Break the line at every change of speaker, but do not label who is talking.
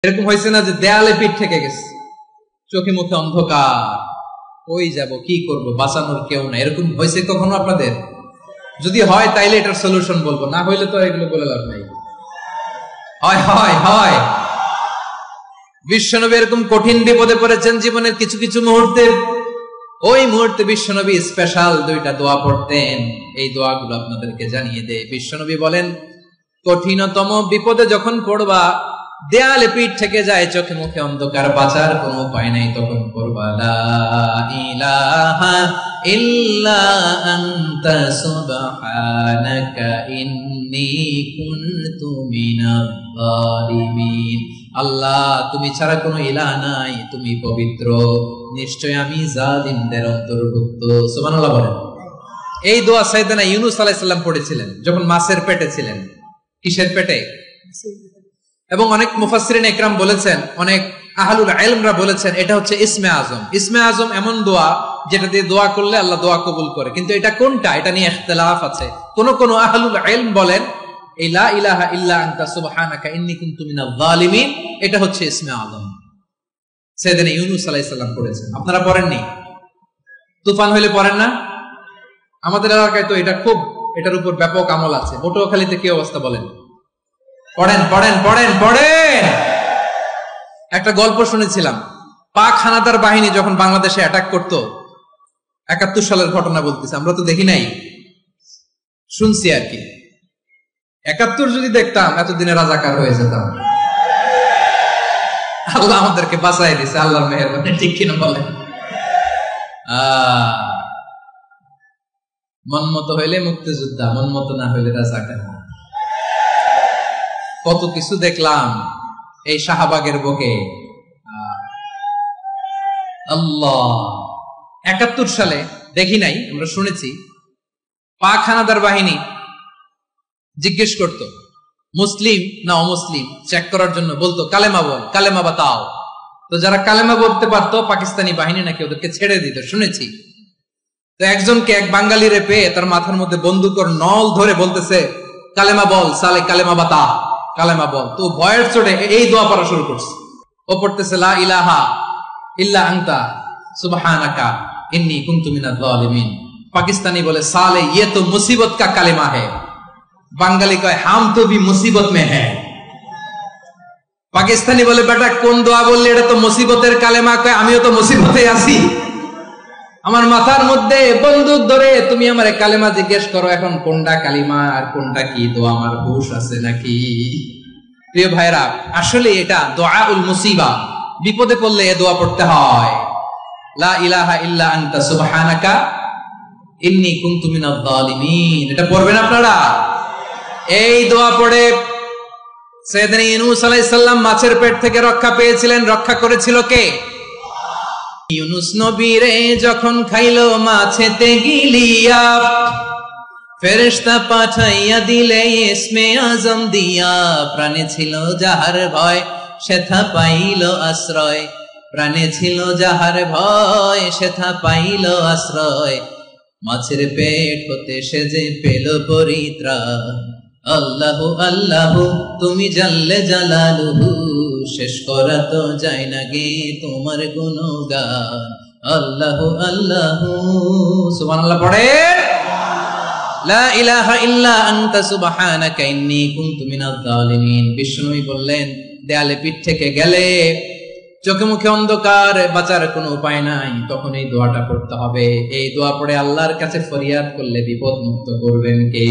এরকম হয়েছে না যে দেয়ালে পিঠ থেকে গেছে, চোখে মুখে অন্ধকার, ওই যাব কি করব, বাঁচানোর কেউ না, এরকম হয়েছে কখনো আপনাদের? যদি হয় তাইলে এটার সলিউশন বলবো, না হইলে তো এগুলো বলে লাভ নাই। হয় হয় হয় বিশ্বনবী এরকম কঠিন বিপদে পড়েছেন জীবনের কিছু কিছু মুহূর্তে। ওই মুহূর্তে বিশ্বনবী স্পেশাল দুইটা দোয়া পড়তেন। এই দোয়াগুলো আপনাদেরকে জানিয়ে দেয়। বিশ্বনবী বলেন, কঠিনতম বিপদে যখন পড়বা, দেয়ালে পিঠ থেকে যায়, চোখে মুখে অন্ধকার, বাঁচার কোনো উপায় নাই, তখন পড়বা লা ইলাহা ইল্লা আনতা সুবহানাকা ইন্নী কুনতু মিনাজ জালিমিন। আল্লাহ, তুমি ছাড়া কোনো ইলাহ নাই, তুমি পবিত্র, নিশ্চয় আমি জালিমদের অন্তর্ভুক্ত। সুবহানাল্লাহ বলেন। এই দোয়া সাইয়েদনা ইউনূস আলাইহিস সালাম পড়েছিলেন যখন মাছের পেটে ছিলেন। কিসের পেটে? এবং অনেক মুফাসসিরিন ইকরাম বলেছেন, অনেক আহলুল ইলমরা বলেছেন, এটা হচ্ছে ইসমে আজম। ইসমে আজম এমন দোয়া যেটা দিয়ে দোয়া করলে আল্লাহ দোয়া কবুল করে, কিন্তু এটা কোনটা, এটা নিয়ে ইখতিলাফ আছে। কোন কোন আহলুল ইলম বলেন এই লা ইলাহা ইল্লা আনতা সুবহানাকা ইন্নী কুনতু মিনাজ জালিমিন, এটা হচ্ছে ইসমে আজম। সাইয়েদনা ইউনূস আলাইহিস সালাম পড়েছেন। আপনারা পড়েননি? তুফান হইলে পড়েন না? আমাদের এলাকায় তো এটা খুব, এটার উপর ব্যাপক আমল আছে। পটুয়াখালীতে কি অবস্থা বলেন? পড়েন পড়েন পড়েন পড়েন। একটা গল্প শুনেছিলাম, পাক হানাদার বাহিনী যখন বাংলাদেশে অ্যাটাক করতো, ৭১ সালের ঘটনা বলতেছে, আমরা তো দেখি নাই, শুনছি আর কি। ৭১ যদি দেখতাম এতদিনে রাজাকার হয়ে যেতাম। আল্লাহ আমাদেরকে বাঁচাই দিছে, আল্লাহর মেহেরবানি, ঠিক কিনা বলেন? মন মতো হইলে মুক্তিযোদ্ধা, মন মতো না হইলে রাজাকার। কত কিছু দেখলাম এই শাহবাগের বুকে। আল্লাহ, ৭১ সালে দেখি নাই, আমরা শুনেছি, পাক হানাদার বাহিনী জিজ্ঞেস করত মুসলিম না অমুসলিম চেক করার জন্য, বলতো কালেমা বল, কালেমা বাতাও। তো যারা কালেমা বলতে পারতো পাকিস্তানি বাহিনী নাকি ওদেরকে ছেড়ে দিত, শুনেছি। তো একজনকে, এক বাঙালিরে পেয়ে তার মাথার মধ্যে বন্দুকের নল ধরে বলতেছে, কালেমা বল সালে, কালেমা বাতা, কালেমা বল। তো ভয়ের চোটে এই দোয়া পড়া শুরু করছে। ও পড়তেছে লা ইলাহা ইল্লা আনতা সুবহানাকা ইন্নী কুনতু মিনাজ জালিমিন। পাকিস্তানি বলে সালে ইয়ে তো মুসিবত কা কালেমা है। বাঙালি কয় হাম তো ভি মুসিবত মে है। পাকিস্তানি বলে বেটা কোন দোয়া বললি, এটা তো মুসিবতের কালেমা। কয় আমিও তো মুসিবতে আছি, আমার মাথার মধ্যে বন্দুক ধরে তুমি আমারে কালেমা জিজ্ঞেস করো, এখন কোনটা কালিমা আর কোনটা কি দোয়া, আমার হুঁশ আছে নাকি? প্রিয় ভাইরা, আসলে এটা দুআউল মুসিবা, বিপদে পড়লে এই দোয়া পড়তে হয়। লা ইলাহা ইল্লা আনতা সুবহানাকা ইন্নী কুনতু মিনাজ জালিমিন, এটা পড়বেন আপনারা। এই দোয়া পড়ে সাইয়েদনা ইউনূস আলাইহিস সালাম মাছের পেট থেকে রক্ষা পেয়েছিলেন। রক্ষা করেছিল কে? ইউনূস নবীরে যখন খাইলো মাছেতে গিলিয়া, ফেরেশতা পাঠাইয়া দিলে ইসমে আজম দিয়া। প্রাণে ছিল যাহার ভয়, সেথা পাইল আশ্রয়। প্রাণে ছিল যাহার ভয়, সেথা পাইল আশ্রয়। মাছের পেট হতে সে যে পেল পরিত্রাণ। আল্লাহু আল্লাহু তুমি জাল্লে জালালুহু, শেষ করা তো যায় না গে তোমার গুণগান। আল্লাহু আল্লাহু, সুবহানাল্লাহ পড়ে। লা ইলাহা ইল্লা আনতা সুবহানাকা ইন্নী কুনতু মিনাজ জালিমিন। বিষ্ণুই বললেন, দেয়ালে পিঠ থেকে গেলে, চোখে মুখে অন্ধকার, বাঁচার কোনো উপায় নাই, তখন এই দোয়াটা পড়তে হবে। এই দোয়া পড়ে আল্লাহর কাছে ফরিয়াদ করলে বিপদ মুক্ত করবেন কে?